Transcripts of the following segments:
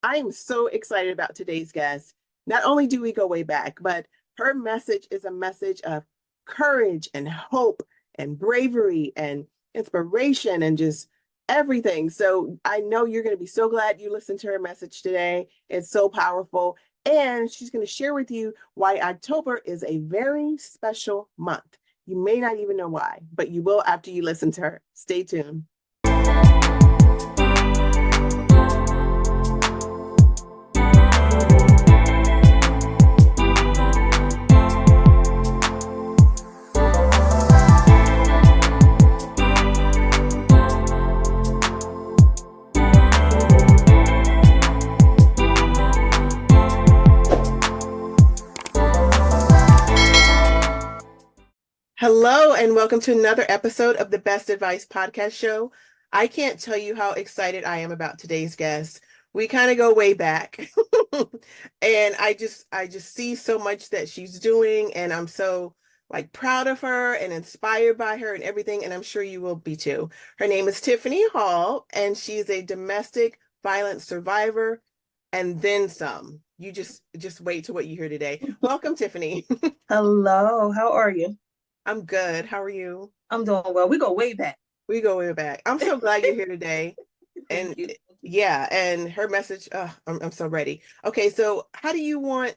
I am so excited about today's guest. Not only do we go way back, but her message is a message of courage and hope and bravery and inspiration and just everything. So I know you're going to be so glad you listened to her message today. It's so powerful. And she's going to share with you why October is a very special month. You may not even know why, but you will after you listen to her. Stay tuned. Hello, and welcome to another episode of the Best Advice Podcast Show. I can't tell you how excited I am about today's guest. We kind of go way back, and I just see so much that she's doing, and I'm so proud of her and inspired by her and everything, and I'm sure you will be too. Her name is Tiffiney L, and she's a domestic violence survivor, and then some. You just wait to what you hear today. Welcome, Tiffiney. Hello, how are you? I'm good. How are you? I'm doing well. We go way back. We go way back. I'm so glad you're here today. Thank And you. yeah, and her message, I'm so ready. Okay, so how do you want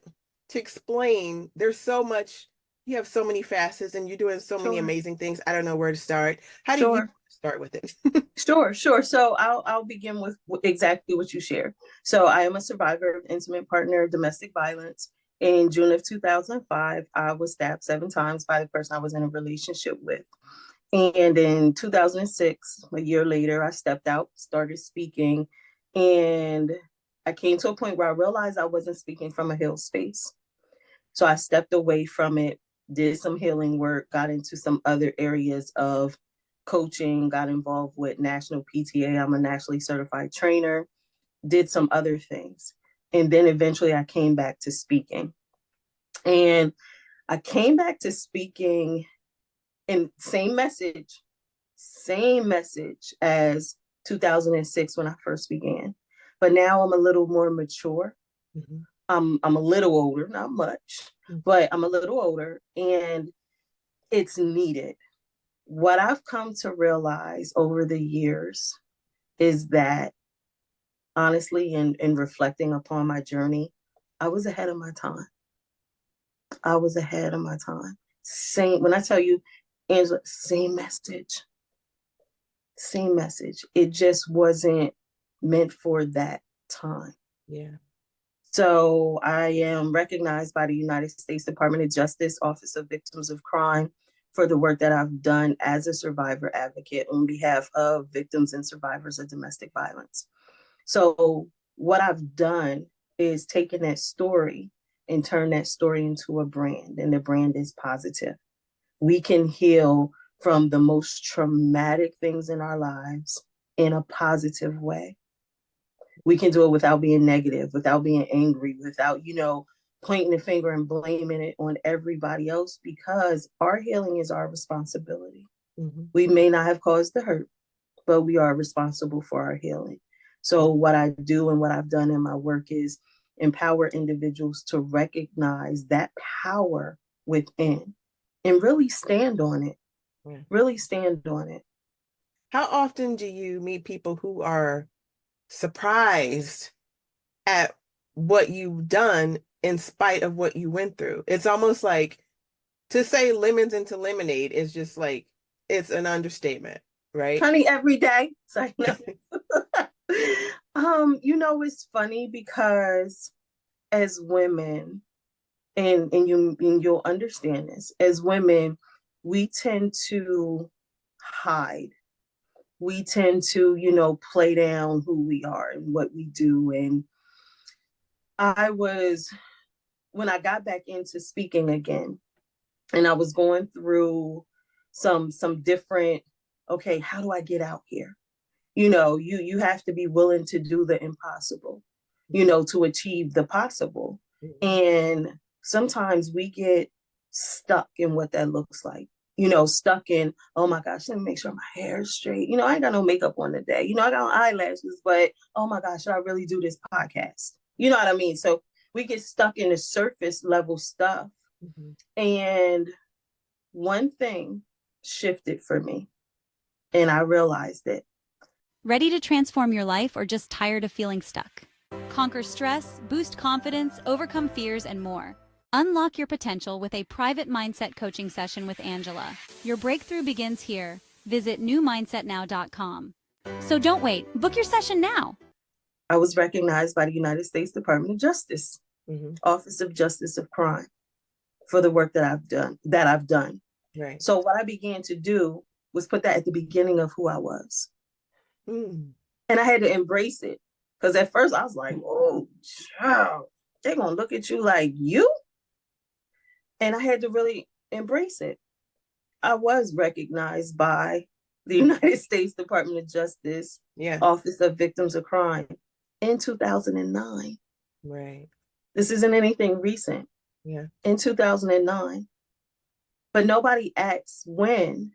to explain? There's so much, you have so many facets and you're doing so many Sure. amazing things. I don't know where to start. How do you Sure. start with it? Sure. So I'll begin with exactly what you shared. So I am a survivor of intimate partner domestic violence. In June of 2005, I was stabbed 7 times by the person I was in a relationship with. And in 2006, a year later, I stepped out, started speaking, and I came to a point where I realized I wasn't speaking from a healed space. So I stepped away from it, did some healing work, got into some other areas of coaching, got involved with National PTA. I'm a nationally certified trainer, did some other things. And then eventually I came back to speaking. And I came back to speaking in same message as 2006 when I first began. But now I'm a little more mature. Mm-hmm. I'm a little older, not much, but I'm a little older, and it's needed. What I've come to realize over the years is that, honestly, in reflecting upon my journey, I was ahead of my time. Same, when I tell you, Angela, same message. It just wasn't meant for that time. Yeah. So I am recognized by the United States Department of Justice Office of Victims of Crime for the work that I've done as a survivor advocate on behalf of victims and survivors of domestic violence. So what I've done is taken that story and turned that story into a brand, and the brand is PosiTiff. We can heal from the most traumatic things in our lives in a positive way. We can do it without being negative, without being angry, without, pointing the finger and blaming it on everybody else, because our healing is our responsibility. Mm-hmm. We may not have caused the hurt, but we are responsible for our healing. So what I do and what I've done in my work is empower individuals to recognize that power within and really stand on it. Yeah. Really stand on it. How often do you meet people who are surprised at what you've done in spite of what you went through? It's almost like to say lemons into lemonade is just it's an understatement, right? Honey, every day. So, it's funny because as women, and you'll understand this, as women, we tend to hide. We tend to, play down who we are and what we do. And when I got back into speaking again, and I was going through some different, okay, how do I get out here? You have to be willing to do the impossible, to achieve the possible. And sometimes we get stuck in what that looks like. stuck in, oh my gosh, let me make sure my hair is straight. I ain't got no makeup on today. I got on eyelashes, but oh my gosh, should I really do this podcast? You know what I mean? So we get stuck in the surface level stuff. Mm-hmm. And one thing shifted for me, and I realized it. Ready to transform your life or just tired of feeling stuck? Conquer stress, boost confidence, overcome fears, and more. Unlock your potential with a private mindset coaching session with Angela. Your breakthrough begins here. Visit newmindsetnow.com. So don't wait. Book your session now. I was recognized by the United States Department of Justice, mm-hmm. Office of Justice of Crime, for the work that I've done. Right. So what I began to do was put that at the beginning of who I was. Mm. And I had to embrace it. Because at first I was like, oh, child, they're going to look at you like you? And I had to really embrace it. I was recognized by the United States Department of Justice, Office of Victims of Crime, in 2009. Right. This isn't anything recent. Yeah. In 2009. But nobody asks when,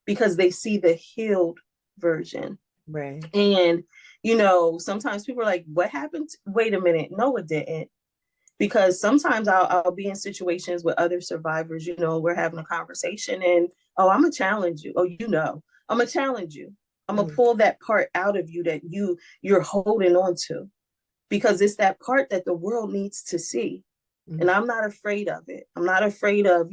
because they see the healed version. Right. And, sometimes people are like, what happened? Wait a minute. No, it didn't. Because sometimes I'll be in situations with other survivors, we're having a conversation and, oh, I'm going to challenge you. Oh, I'm going to challenge you. I'm going to pull that part out of you that you're holding on to, because it's that part that the world needs to see. Mm-hmm. And I'm not afraid of it. I'm not afraid of,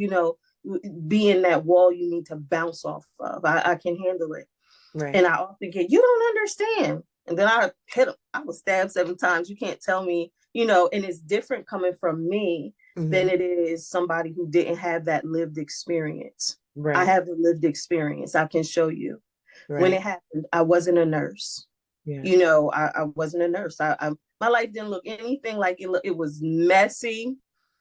being that wall you need to bounce off of. I can handle it. Right. And I often get, you don't understand. And then I hit them. I was stabbed 7 times. You can't tell me, and it's different coming from me mm-hmm. than it is somebody who didn't have that lived experience. Right. I have the lived experience. I can show you. Right. When it happened, I wasn't a nurse. Yeah. I wasn't a nurse. My life didn't look anything like it. It was messy.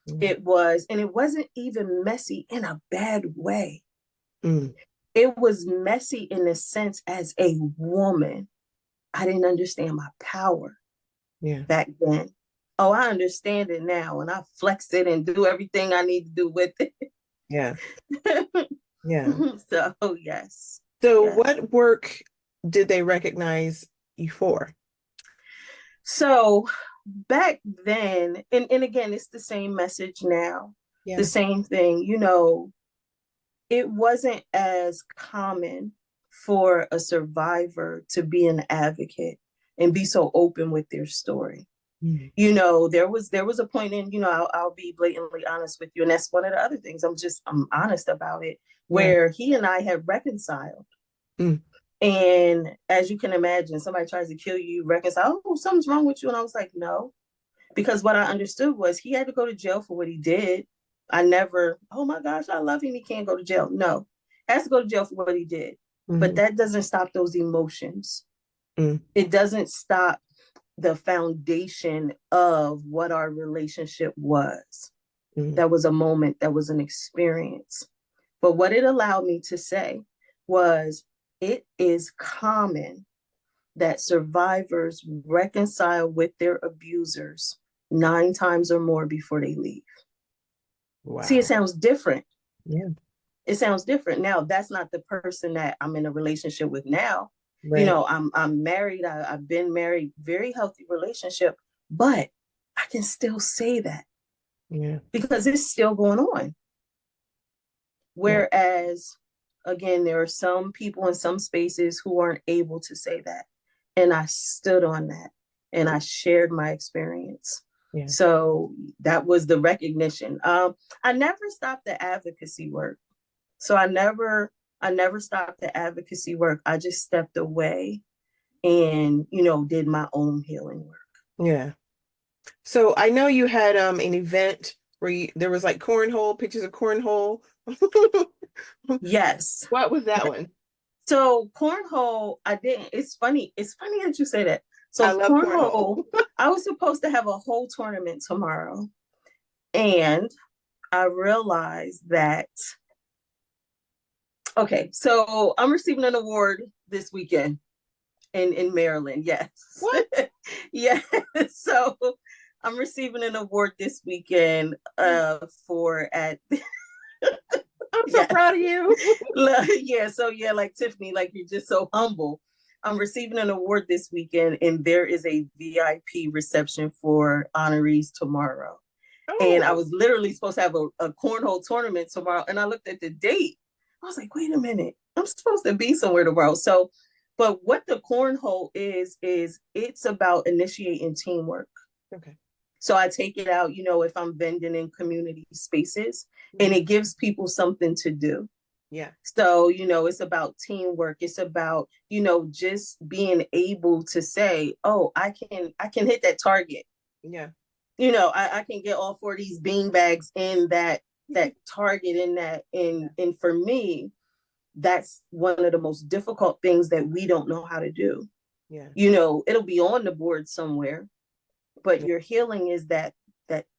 Mm. It wasn't even messy in a bad way. Mm. It was messy in the sense, as a woman, I didn't understand my power back then. Oh, I understand it now, and I flex it and do everything I need to do with it. Yeah. Yeah. So, yes. So what work did they recognize you for? So back then, and again, it's the same message now, the same thing, it wasn't as common for a survivor to be an advocate and be so open with their story. Mm-hmm. There was a point in, I'll be blatantly honest with you. And that's one of the other things. I'm honest about it, where he and I had reconciled. Mm. And as you can imagine, somebody tries to kill you, reconcile, oh, something's wrong with you. And I was like, no, because what I understood was he had to go to jail for what he did. I never, oh my gosh, I love him, he can't go to jail. No, he has to go to jail for what he did. Mm-hmm. But that doesn't stop those emotions. Mm. It doesn't stop the foundation of what our relationship was. Mm. That was a moment, that was an experience. But what it allowed me to say was, it is common that survivors reconcile with their abusers 9 times or more before they leave. Wow. See, it sounds different. Yeah. It sounds different. Now, that's not the person that I'm in a relationship with now. Right. I'm married. I've been married, very healthy relationship, but I can still say that because it's still going on. Whereas, again, there are some people in some spaces who aren't able to say that. And I stood on that and I shared my experience. Yeah. So that was the recognition. I never stopped the advocacy work. So I never stopped the advocacy work. I just stepped away and, did my own healing work. Yeah. So I know you had an event where there was like cornhole, pictures of cornhole. Yes. What was that one? So cornhole, I didn't. It's funny that you say that. So I love cornhole. I was supposed to have a whole tournament tomorrow. And I realized that, okay, so I'm receiving an award this weekend in Maryland. Yes. What? Yes. So I'm receiving an award this weekend for I'm so Yes. proud of you. Yeah. So yeah, like Tiffany, like you're just so humble. I'm receiving an award this weekend, and there is a VIP reception for honorees tomorrow. And I Oh, was literally supposed to have a cornhole tournament tomorrow. And I looked at the date. I was like, wait a minute, I'm supposed to be somewhere tomorrow. So, but what the cornhole is it's about initiating teamwork. okay. So I take it out, if I'm vending in community spaces, and Mhm. it gives people something to do. Yeah. So, it's about teamwork. It's about, just being able to say, oh, I can hit that target. Yeah. I can get all four of these bean bags in that target in that. And for me, that's one of the most difficult things that we don't know how to do. Yeah. It'll be on the board somewhere, but Yeah. your healing is that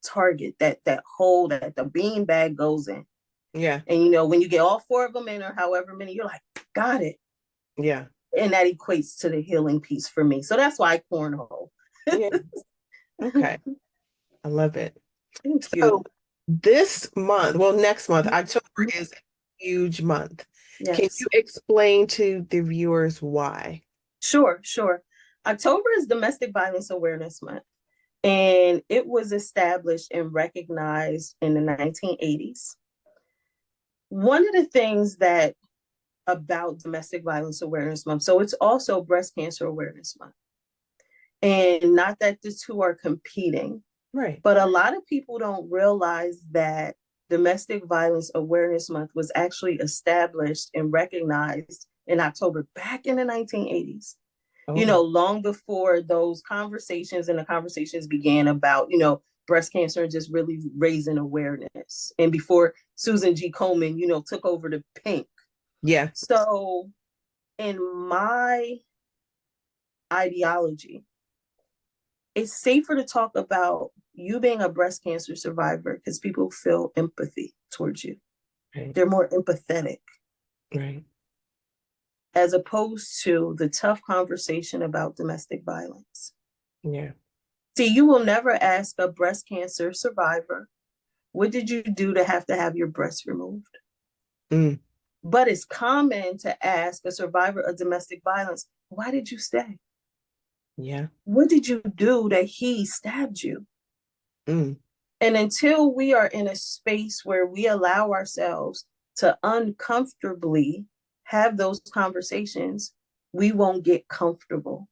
target, that hole that the bean bag goes in. Yeah. And when you get all four of them in, or however many, you're like, got it. Yeah. And that equates to the healing piece for me. So that's why I cornhole. Yeah. Okay. I love it. Thank So you. this month, well, next month, October is a huge month. Can you Yes. explain to the viewers why? Sure. October is Domestic Violence Awareness Month, and it was established and recognized in the 1980s. One of the things that about Domestic Violence Awareness Month, so it's also Breast Cancer Awareness Month. And not that the two are competing, Right. but a lot of people don't realize that Domestic Violence Awareness Month was actually established and recognized in October back in the 1980s. Oh, Long before those conversations and the conversations began about, breast cancer and just really raising awareness. And before Susan G. Komen, took over the pink. yeah. So in my ideology, it's safer to talk about you being a breast cancer survivor because people feel empathy towards you. Right. They're more empathetic, Right. as opposed to the tough conversation about domestic violence. Yeah. See, you will never ask a breast cancer survivor, what did you do to have your breast removed? Mm. But it's common to ask a survivor of domestic violence, why did you stay? Yeah. What did you do that he stabbed you? Mm. And until we are in a space where we allow ourselves to uncomfortably have those conversations, we won't get comfortable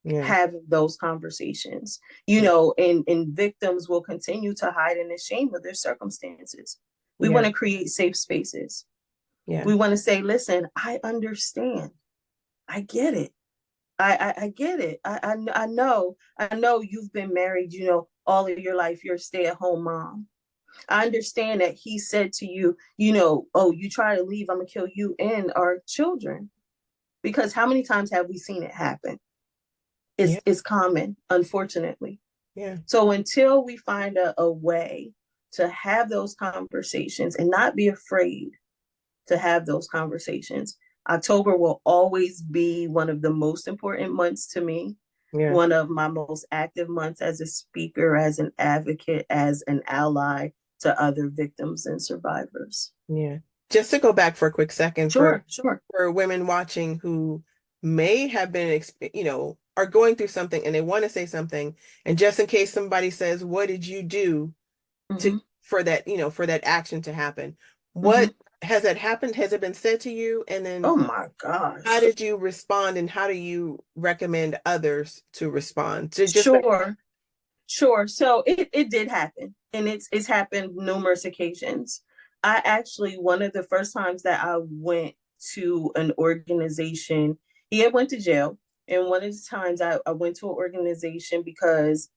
Yeah. having those conversations. Yeah. And victims will continue to hide in the shame of their circumstances. We Yeah. want to create safe spaces. Yeah. We want to say, listen, I understand. I get it. I get it. I know you've been married, all of your life. You're a stay-at-home mom. I understand that he said to you, oh, you try to leave, I'm gonna kill you and our children. Because how many times have we seen it happen? Yeah. It's common, unfortunately. Yeah. So until we find a way to have those conversations and not be afraid to have those conversations, October will always be one of the most important months to me, Yeah. one of my most active months as a speaker, as an advocate, as an ally to other victims and survivors. Yeah. Just to go back for a quick second Sure. for women watching who may have been, are going through something and they want to say something, and just in case somebody says, "What did you do to Mm-hmm. for that, for that action to happen?" Mm-hmm. What has that happened? Has it been said to you? And then Oh my how gosh. did you respond, and how do you recommend others to respond? To just Sure. So it did happen. And it's happened numerous occasions. I actually, one of the first times that I went to an organization, he had went to jail. And one of the times I went to an organization because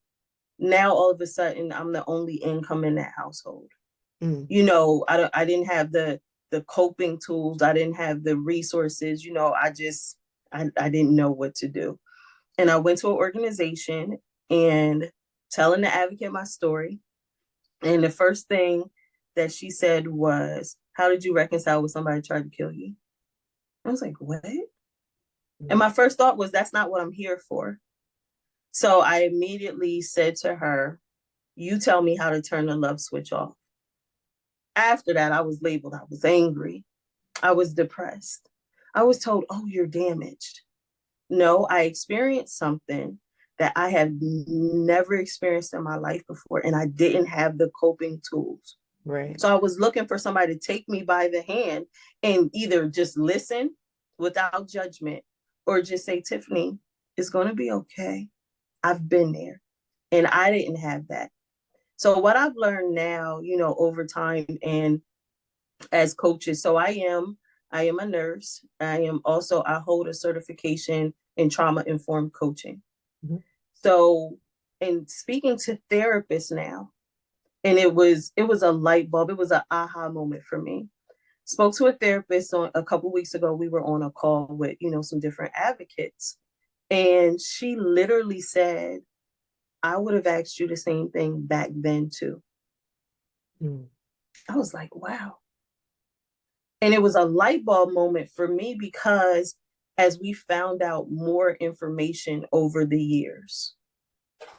now all of a sudden I'm the only income in that household. Mm. I didn't have the coping tools. I didn't have the resources. I didn't know what to do. And I went to an organization and telling the advocate my story. And the first thing that she said was, how did you reconcile with somebody who tried to kill you? I was like, what? And my first thought was, that's not what I'm here for. So I immediately said to her, you tell me how to turn the love switch off. After that, I was labeled, I was angry, I was depressed. I was told, oh, you're damaged. No, I experienced something that I have never experienced in my life before, and I didn't have the coping tools. Right. So I was looking for somebody to take me by the hand and either just listen without judgment or just say, Tiffiney, it's going to be okay. I've been there. And I didn't have that. So what I've learned now, over time and as coaches, so I am a nurse. I hold a certification in trauma informed coaching. Mm-hmm. So, in speaking to therapists now, and it was a light bulb. It was an aha moment for me. Spoke to a therapist on a couple weeks ago. We were on a call with some different advocates, and she literally said, "I would have asked you the same thing back then too." Mm. I was like, "Wow." And it was a light bulb moment for me because as we found out more information over the years,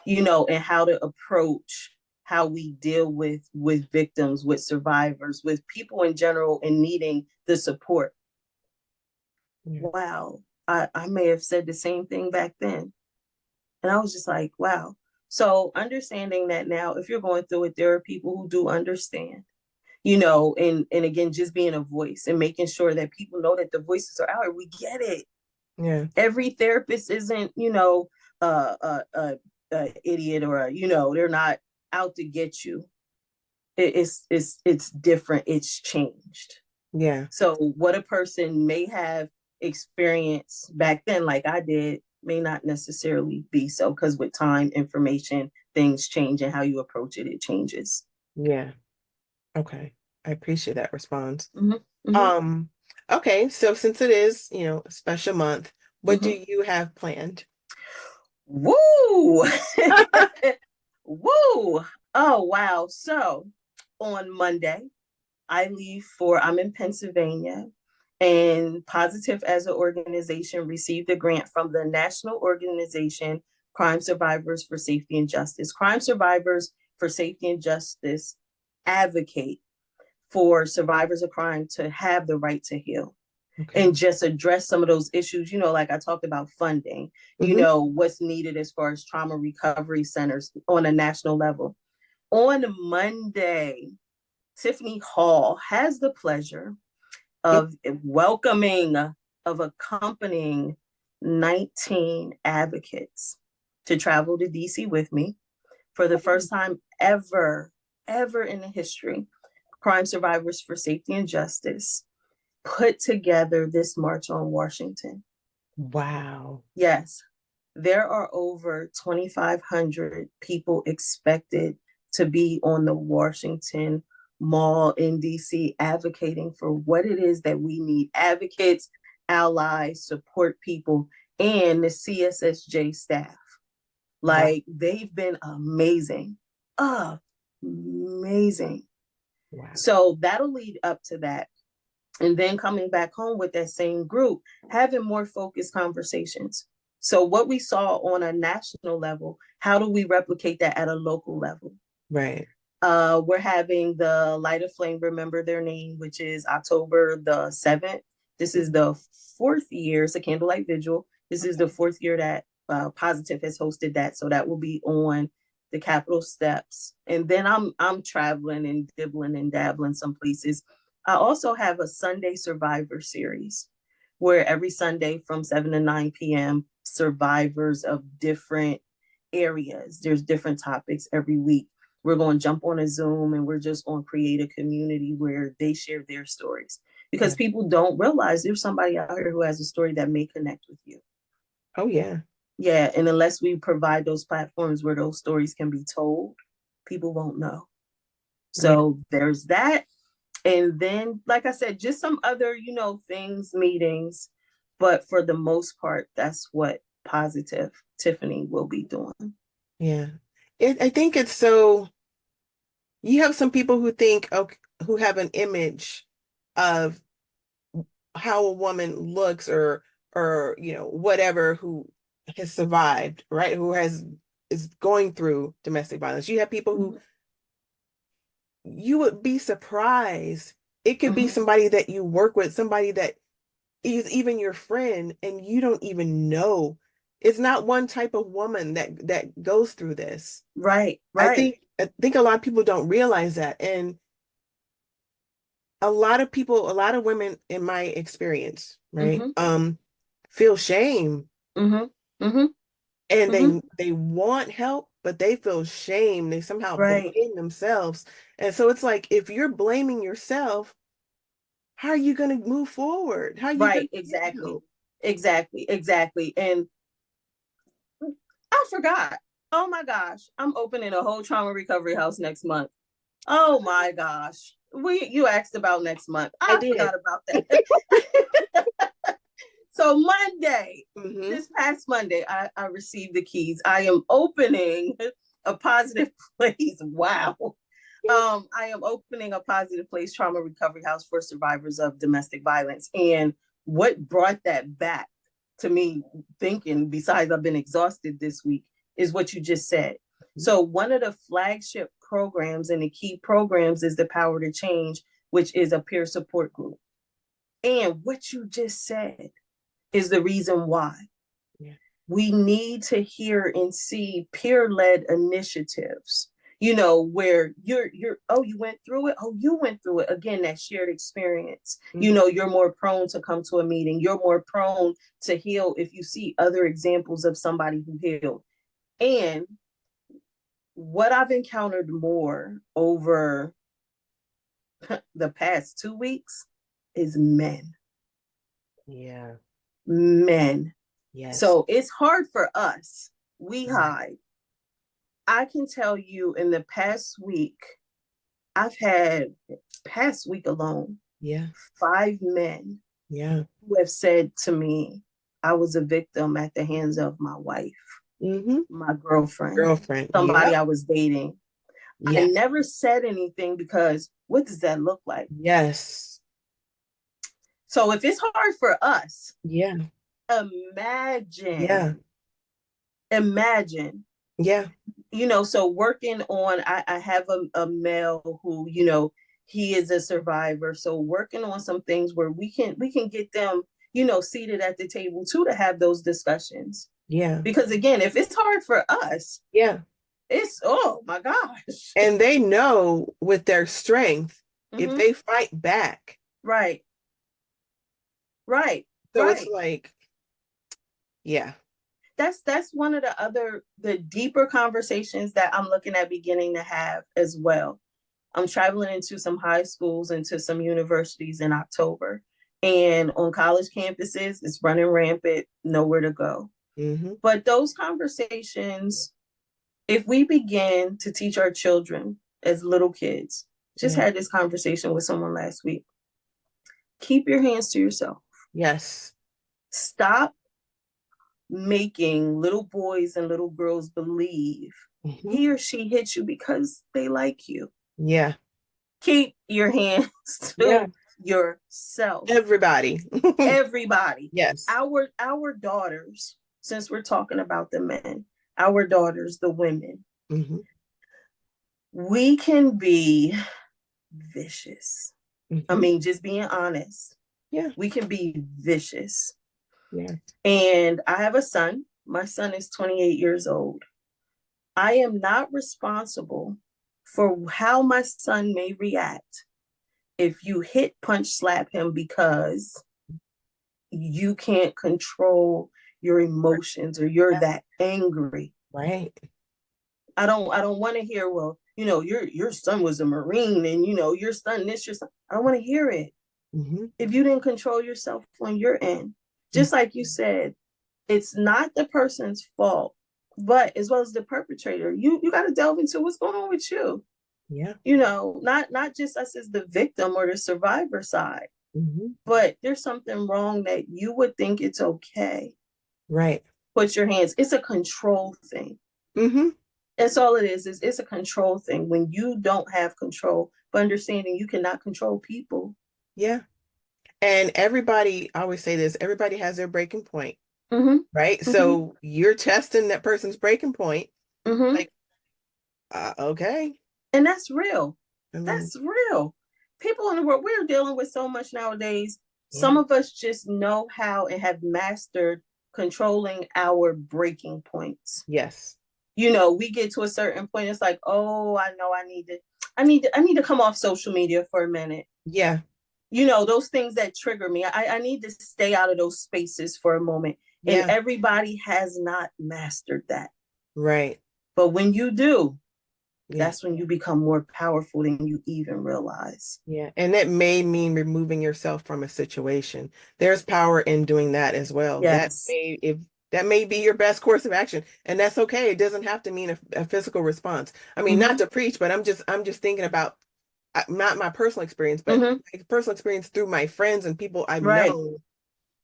and how to approach how we deal with victims, with survivors, with people in general and needing the support. Yeah. Wow. I may have said the same thing back then. And I was just like, wow. So understanding that now, if you're going through it, there are people who do understand, and again, just being a voice and making sure that people know that the voices are out. We get it. Yeah. Every therapist isn't, a idiot or they're not out to get you. It's different. It's changed. Yeah. So what a person may have experienced back then, like I did, may not necessarily be so, because with time, information, things change, and how you approach it, it changes. Yeah. Okay. I appreciate that response. Mm-hmm. Mm-hmm. Okay, so since it is, a special month, what do Mm-hmm. you have planned? Woo! Woo! Oh, wow. So on Monday, I'm in Pennsylvania, and PosiTiff as an organization received a grant from the National Organization Crime Survivors for Safety and Justice. Crime Survivors for Safety and Justice advocate for survivors of crime to have the right to heal. Okay. And just address some of those issues, like I talked about funding, what's needed as far as trauma recovery centers on a national level. On Monday, Tiffany Hall has the pleasure of welcoming, of accompanying 19 advocates to travel to DC with me for the first time ever in the history. Crime Survivors for Safety and Justice put together this March on Washington. Wow. Yes, there are over 2,500 people expected to be on the Washington Mall in DC advocating for what it is that we need: advocates, allies, support people, and the CSSJ staff. Like, they've been amazing. Amazing. Wow. So that'll lead up to that. And then coming back home with that same group, having more focused conversations. So what we saw on a national level, how do we replicate that at a local level? Right. We're having the Light of Flame Remember Their Name, which is October the 7th. This is the fourth year. It's a candlelight vigil. This is the fourth year that PosiTiff has hosted that. So that will be on the Capitol steps. And then I'm traveling and dibbling and dabbling some places. I also have a Sunday Survivor series where every Sunday from 7 to 9 p.m., survivors of different areas, there's different topics every week. We're going to jump on a Zoom and we're just going to create a community where they share their stories, because people don't realize there's somebody out here who has a story that may connect with you. Oh, yeah. Yeah. And unless we provide those platforms where those stories can be told, people won't know. So there's that. And then, like I said, just some other, things, meetings. But for the most part, that's what PosiTiff Tiffiney will be doing. Yeah. I think it's so, you have some people who think, okay, who have an image of how a woman looks or whatever, who has survived, right? Who is going through domestic violence. You have people who you would be surprised. It could be Mhm. somebody that you work with, somebody that is even your friend, and you don't even know. It's not one type of woman that goes through this. Right, I right. think I think a lot of people don't realize that. And a lot of people, a lot of women in my experience, right, Mhm. feel shame, Mhm. Mhm. and Mhm. they want help, but they feel shame. They somehow Right. blame themselves. And so it's like, if you're blaming yourself, how are you going to move forward? How are you going Right. to get Exactly. help? Exactly. Exactly. And I forgot. Oh my gosh. I'm opening a whole trauma recovery house next month. Oh my gosh. You asked about next month. I I did. forgot about that. So Monday, Hmm. this past Monday, I received the keys. I am opening a positive place. Wow. I am opening a positive place trauma recovery house for survivors of domestic violence. And what brought that back to me thinking, besides I've been exhausted this week, is what you just said. So one of the flagship programs and the key programs is the Power to Change, which is a peer support group. And what you just said is the reason why Yeah. we need to hear and see peer-led initiatives, where you're oh, you went through it, oh, you went through it again, that shared experience. Hmm. You're more prone to come to a meeting, you're more prone to heal if you see other examples of somebody who healed. And what I've encountered more over the past 2 weeks is Yeah. men. Yes. So it's hard for us, we Yeah. hide. I can tell you in the past week, I've had, past week alone, Yeah. 5 men Yeah. who have said to me, I was a victim at the hands of my wife, Hmm. my girlfriend, Girlfriend. somebody Yep. I was dating. I Yes. never said anything because what does that look like? Yes. So if it's hard for us, Yeah. imagine, Yeah. imagine, Yeah. so working on, I have a male who, he is a survivor. So working on some things where we can get them, seated at the table too, to have those discussions. Yeah. Because again, if it's hard for us, Yeah. it's, oh my gosh. And they know with their strength, if Hmm. they fight back. Right, right, So it's right. like, yeah. That's one of the deeper conversations that I'm looking at beginning to have as well. I'm traveling into some high schools, into some universities in October. And on college campuses, it's running rampant, nowhere to go. Hmm. But those conversations, if we begin to teach our children as little kids, just Yeah. had this conversation with someone last week. Keep your hands to yourself. Yes. Stop making little boys and little girls believe Hmm. he or she hits you because they like you. Yeah. Keep your hands Yeah. to yourself. Everybody. Everybody, Yes. our daughters, since we're talking about the men, our daughters, the women, Hmm. we can be vicious. I Hmm. mean, just being honest, Yeah. we can be vicious. Yeah. And I have a son. My son is 28 years old. I am not responsible for how my son may react if you hit, punch, slap him, because you can't control your emotions or you're Yeah. that angry. Right. I don't want to hear, well, your son was a Marine, and your son this, your son. I don't want to hear it. Hmm. If you didn't control yourself on your end, Hmm. just like you said, it's not the person's fault, but as well as the perpetrator, you got to delve into what's going on with you. Yeah. Not just us as the victim or the survivor side, Hmm. but there's something wrong that you would think it's okay. Right. Put your hands. It's a control thing. Hmm. That's all it is it's a control thing. When you don't have control, but understanding you cannot control people. Yeah. And everybody, I always say this, everybody has their breaking point, Mm-hmm. right? Mm-hmm. So you're testing that person's breaking point, Mm-hmm. like, okay. And that's real. I mean, That's real. People in the world, we're dealing with so much nowadays. yeah. Some of us just know how and have mastered controlling our breaking points. Yes. We get to a certain point, it's like, oh, I know I need to come off social media for a minute. Yeah. Those things that trigger me. I need to stay out of those spaces for a moment. And Yeah. everybody has not mastered that. Right. But when you do, Yeah. that's when you become more powerful than you even realize. Yeah. And that may mean removing yourself from a situation. There's power in doing that as well. Yes. That may be your best course of action, and that's okay. It doesn't have to mean a physical response. I mean, not to preach, but I'm just thinking about not my personal experience, but my personal experience through my friends and people I've Right. known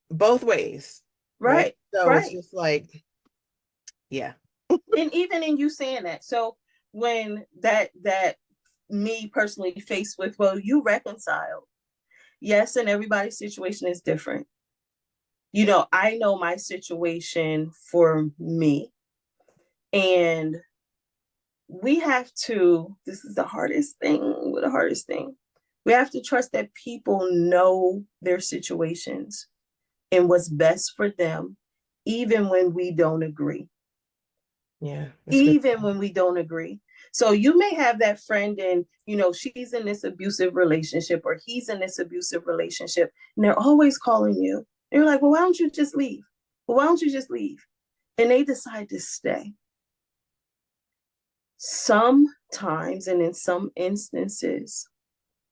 both ways. Right. So it's Right. just like, yeah. And even in you saying that, so when that me personally faced with, well, you reconciled. Yes, and everybody's situation is different. I know my situation for me, and we have to, this is the hardest thing, we have to trust that people know their situations and what's best for them, even when we don't agree. Yeah. Even when we don't agree. So you may have that friend and, she's in this abusive relationship or he's in this abusive relationship, and they're always calling you. And you're like, well, why don't you just leave? Well, why don't you just leave? And they decide to stay. Sometimes, and in some instances,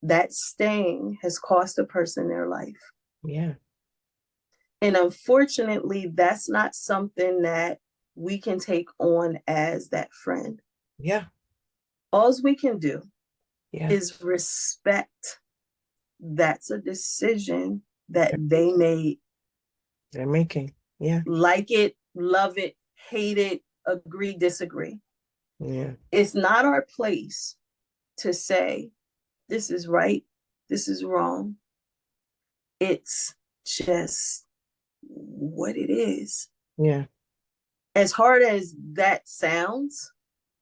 that staying has cost a person their life. Yeah. And unfortunately, that's not something that we can take on as that friend. Yeah. All we can do Yeah. is respect. That's a decision that they made. They're making. Yeah. Like it, love it, hate it, agree, disagree. Yeah. It's not our place to say, this is right, this is wrong. It's just what it is. Yeah. As hard as that sounds,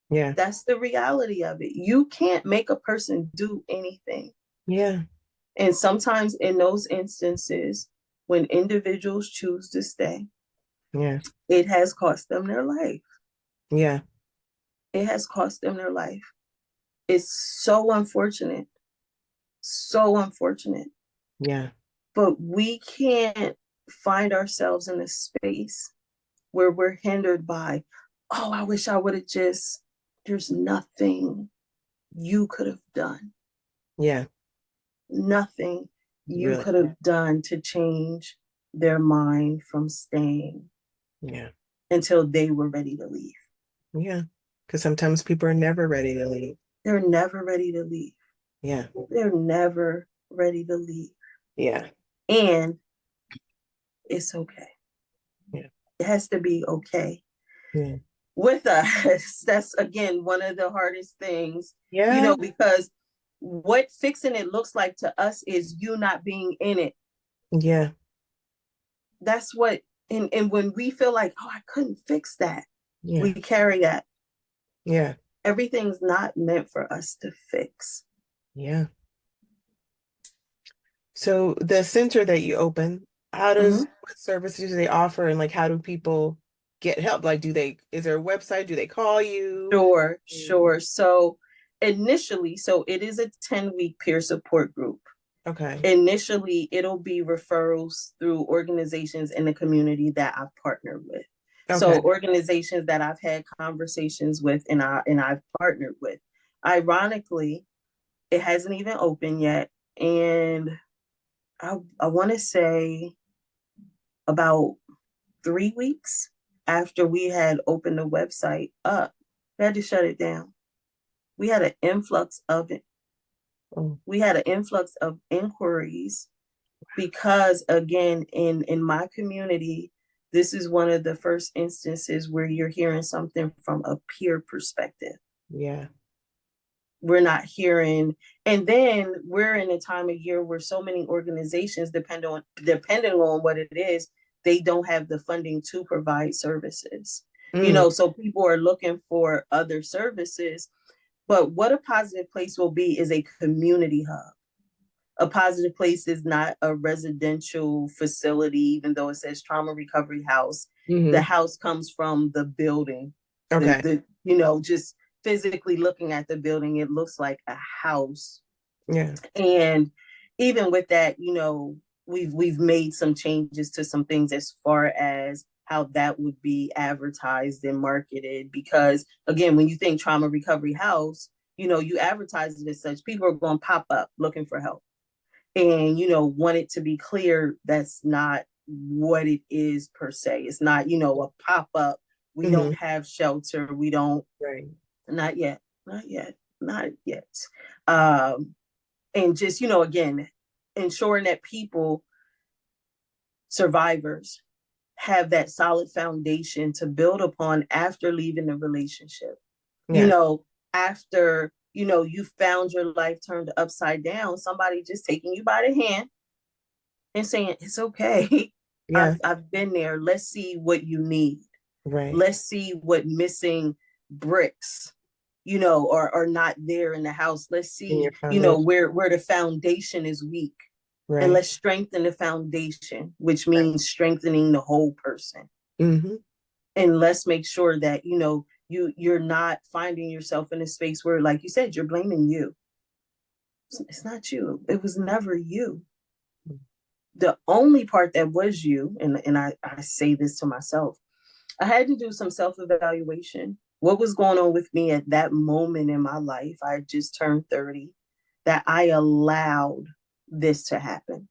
Yeah. that's the reality of it. You can't make a person do anything. Yeah. And sometimes in those instances, when individuals choose to stay, Yeah. it has cost them their life. Yeah. It has cost them their life. It's so unfortunate. So unfortunate. Yeah. But we can't find ourselves in a space where we're hindered by, oh, I wish I would have there's nothing you could have done. Yeah. Nothing you Really. could have done to change their mind from staying. Yeah. Until they were ready to leave. Yeah. Because sometimes people are never ready to leave. They're never ready to leave. Yeah. They're never ready to leave. Yeah. And it's okay. Yeah. It has to be okay. Yeah. With us, that's again one of the hardest things. Yeah. Because what fixing it looks like to us is you not being in it. Yeah. That's what, and when we feel like, oh, I couldn't fix that, Yeah. we carry that. Yeah. Everything's not meant for us to fix. Yeah. So the center that you open, what services do they offer, and like how do people get help? Like, is there a website? Do they call you? Sure. So initially, it is a 10-week peer support group. Okay. Initially, it'll be referrals through organizations in the community that I've partnered with. Okay. So organizations that I've had conversations with and I've partnered with. Ironically, it hasn't even opened yet. And I want to say about 3 weeks after we had opened the website up, we had to shut it down. We had an influx of it. We had an influx of inquiries because, again, in my community, this is one of the first instances where you're hearing something from a peer perspective. Yeah. We're not hearing, and then we're in a time of year where so many organizations, depending on what it is, they don't have the funding to provide services. So people are looking for other services. But what a positive place will be is a community hub. A positive place is not a residential facility, even though it says trauma recovery house. The house comes from the building. Okay. Just physically looking at the building, it looks like a house. Yeah. And even with that, we've made some changes to some things as far as how that would be advertised and marketed. Because again, when you think trauma recovery house, you advertise it as such, people are going to pop up looking for help. And, want it to be clear that's not what it is per se. It's not, a pop-up. We don't have shelter. We don't, right. Not yet. And just, again, ensuring that people, survivors, have that solid foundation to build upon after leaving the relationship. Yeah. After, you found your life turned upside down, somebody just taking you by the hand and saying, it's okay. Yeah. I've been there. Let's see what you need. Right. Let's see what missing bricks, are not there in the house. Let's see, where the foundation is weak. Right. And let's strengthen the foundation, which means strengthening the whole person. And let's make sure that, you're not finding yourself in a space where, like you said, you're blaming you. It's not you. It was never you. The only part that was you, and I say this to myself, I had to do some self-evaluation. What was going on with me at that moment in my life? I had just turned 30, that I allowed this to happen.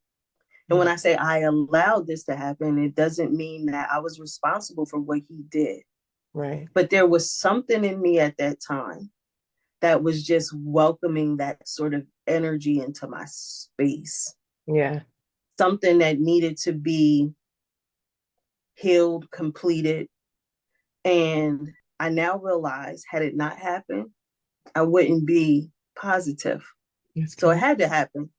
And when I say I allowed this to happen, it doesn't mean that I was responsible for what he did. Right. But there was something in me at that time that was just welcoming that sort of energy into my space. Yeah. Something that needed to be healed, completed. And I now realize, had it not happened, I wouldn't be PosiTiff. So it had to happen.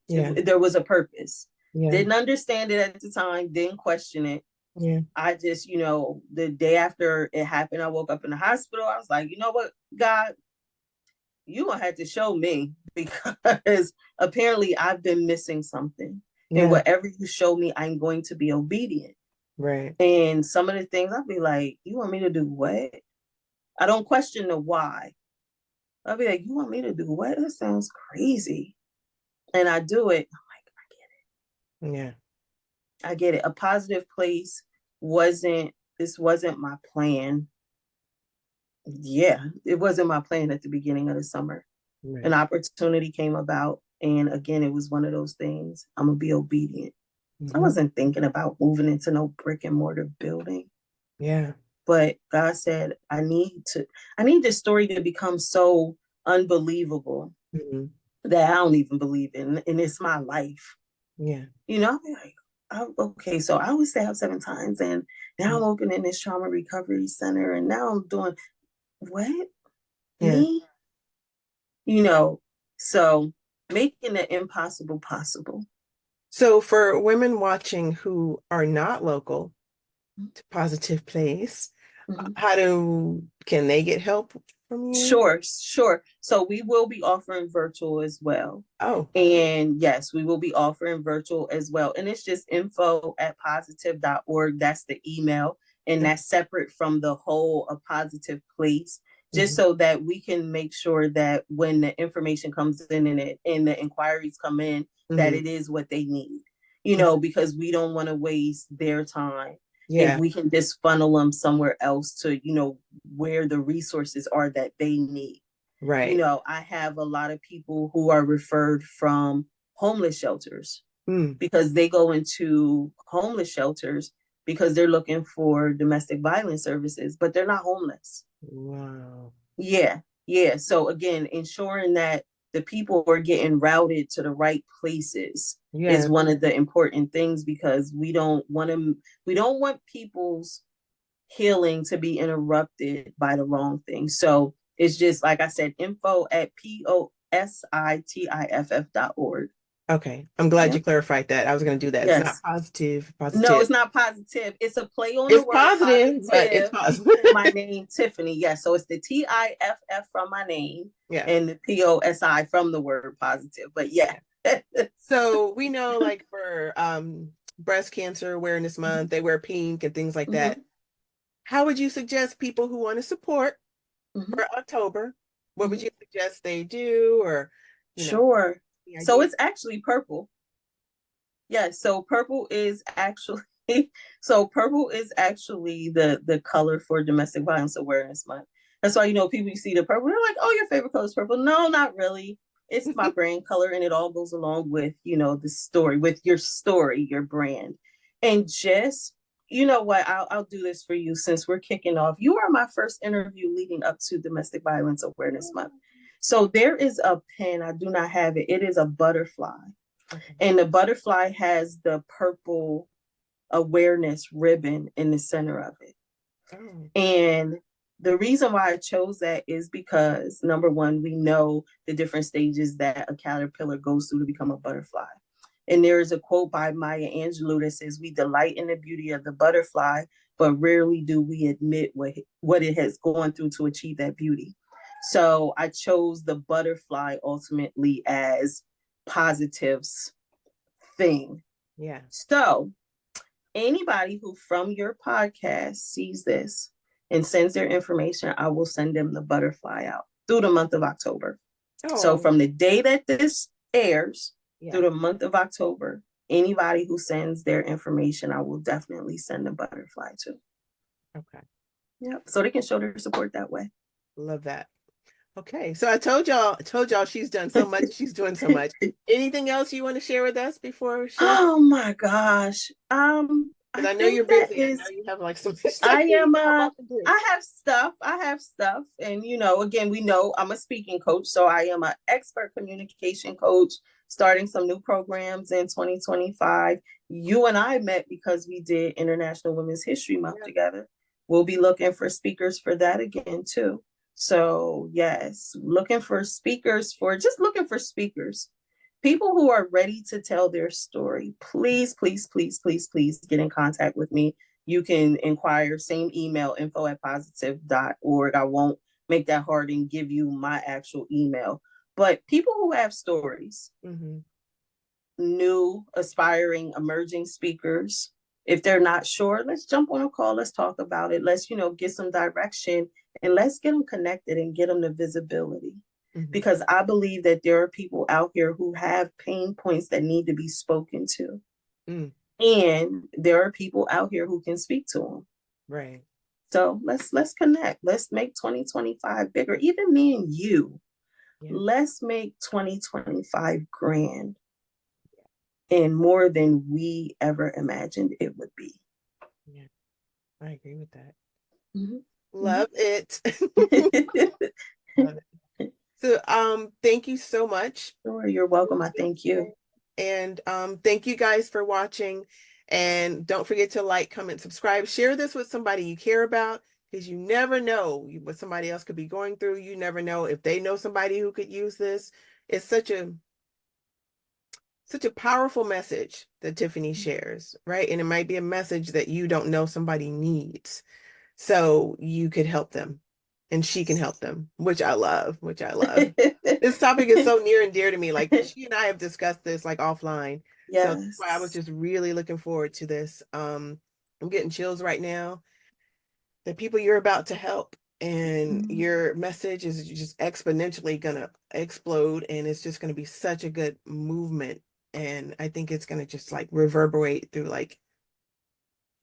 Yeah. There was a purpose. Yeah. Didn't understand it at the time, didn't question it. Yeah. I just, the day after it happened, I woke up in the hospital. I was like, you know what, God, you're going to have to show me, because apparently I've been missing something. Yeah. And whatever you show me, I'm going to be obedient. Right. And some of the things I'll be like, you want me to do what? I don't question the why. I'll be like, you want me to do what? That sounds crazy. And I do it. I'm like, I get it. Yeah. I get it. A positive place this wasn't my plan. Yeah, it wasn't my plan at the beginning of the summer. Right. An opportunity came about. And again, it was one of those things. I'm going to be obedient. I wasn't thinking about moving into no brick and mortar building. Yeah. But God said, I need this story to become so unbelievable that I don't even believe in. And it's my life. Yeah. I'll be like, okay, so I was stabbed 7 times, and now I'm opening this trauma recovery center, and now I'm doing what? Yeah. Me? So making the impossible possible. So for women watching who are not local to PosiTiff Place, can they get help from you? Sure. So we will be offering virtual as well. Oh. And yes, we will be offering virtual as well. And it's just info@positiff.org. That's the email. And that's separate from the whole of PosiTiff Place, just so that we can make sure that when the information comes in and the inquiries come in, that it is what they need, because we don't want to waste their time. Yeah. If we can just funnel them somewhere else to, where the resources are that they need. Right. I have a lot of people who are referred from homeless shelters because they go into homeless shelters because they're looking for domestic violence services, but they're not homeless. Wow. Yeah. Yeah. So again, ensuring that the people are getting routed to the right places is one of the important things, because we don't want people's healing to be interrupted by the wrong thing. So it's just, like I said, info@positiff.org. Okay. I'm glad Yeah. you clarified that. I was going to do that. It's not Yes. positive, No, positive. it's not PosiTiff. It's a play on the It's word positive, but it's positive positive. and my name, Tiffiney. Yes. So it's the Tiff from my name Yeah. and the POSI from the word positive. But yeah. So we know like for breast cancer awareness month, they wear pink and things like that. Mhm, How would you suggest people who want to support mhm, for October? What would mhm. you suggest they do, or Sure. the So idea? it's actually purple. Yes, so purple is actually the color for Domestic Violence Awareness Month. That's why people you see the purple, they're like, "Oh, your favorite color is purple." No, not really. It's my brand color, and it all goes along with the story, with your story, your brand, and just what I'll do this for you since we're kicking off. You are my first interview leading up to Domestic Violence Awareness Month. So there is a pin. I do not have it. It is a butterfly. Okay. And the butterfly has the purple awareness ribbon in the center of it. Oh. And the reason why I chose that is because number one, we know the different stages that a caterpillar goes through to become a butterfly. And there is a quote by Maya Angelou that says, "We delight in the beauty of the butterfly, but rarely do we admit what it has gone through to achieve that beauty." So I chose the butterfly ultimately as PosiTiff's thing. Yeah. So anybody who from your podcast sees this and sends their information, I will send them the butterfly out through the month of October. So Oh, from the day that this airs through yeah. the month of October, anybody who sends their information, I will definitely send a butterfly to. Okay. Yep. So they can show their support that way. Love that. Okay. So I told y'all she's done so much. She's doing so much. Anything else you want to share with us before she? Oh my gosh. Because I I know think you're that busy. I know is you have like some stuff I you am have a lot to do. I have stuff and again we know I'm a speaking coach, so I am an expert communication coach starting some new programs in 2025. You and I met because we did International Women's History Month Yeah. together. We'll be looking for speakers for that again too. So, yes, looking for speakers, people who are ready to tell their story. Please, please, please, please, please get in contact with me. You can inquire, same email, info@positiv.org. I won't make that hard and give you my actual email. But people who have stories, Mm-hmm. new, aspiring, emerging speakers, if they're not sure, let's jump on a call. Let's talk about it. Let's, get some direction and let's get them connected and get them the visibility. Mm-hmm. Because I believe that there are people out here who have pain points that need to be spoken to. Mm. And there are people out here who can speak to them. Right. So let's connect. Let's make 2025 bigger. Even me and you, Yeah. let's make 2025 grand and more than we ever imagined it would be. Yeah. I agree with that. Mm-hmm. Love it. Mm-hmm. Love it. So thank you so much. Sure, you're welcome. I thank you. And thank you guys for watching. And don't forget to like, comment, subscribe, share this with somebody you care about, because you never know what somebody else could be going through. You never know if they know somebody who could use this. It's such a powerful message that Tiffiney shares, right? And it might be a message that you don't know somebody needs. So you could help them and she can help them, which I love, which I love. This topic is so near and dear to me. Like she and I have discussed this like offline. So that's why I was Yes. just really looking forward to this. I'm getting chills right now. The people you're about to help and Mm-hmm. your message is just exponentially gonna explode and it's just gonna be such a good movement. And I think it's gonna just like reverberate through like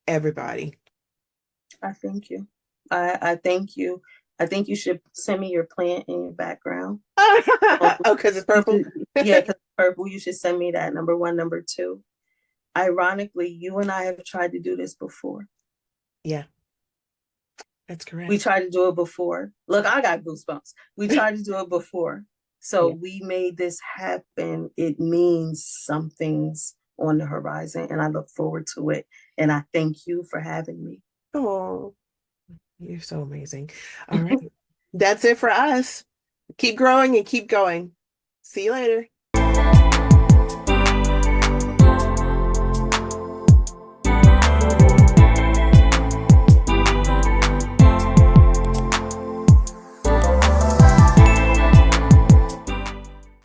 everybody. I thank you. I thank you. I think you should send me your plant in your background. Oh, because it's purple. Yeah, because purple. You should send me that. Number one. Number two. Ironically, you and I have tried to do this before. Yeah, that's We correct. tried to do it before. Look, I got goosebumps. We tried to do it before. So Yeah. we made this happen. It means something's on the horizon, and I look forward to it. And I thank you for having me. Oh, you're so amazing. All right. That's it for us. Keep growing and keep going. See you later.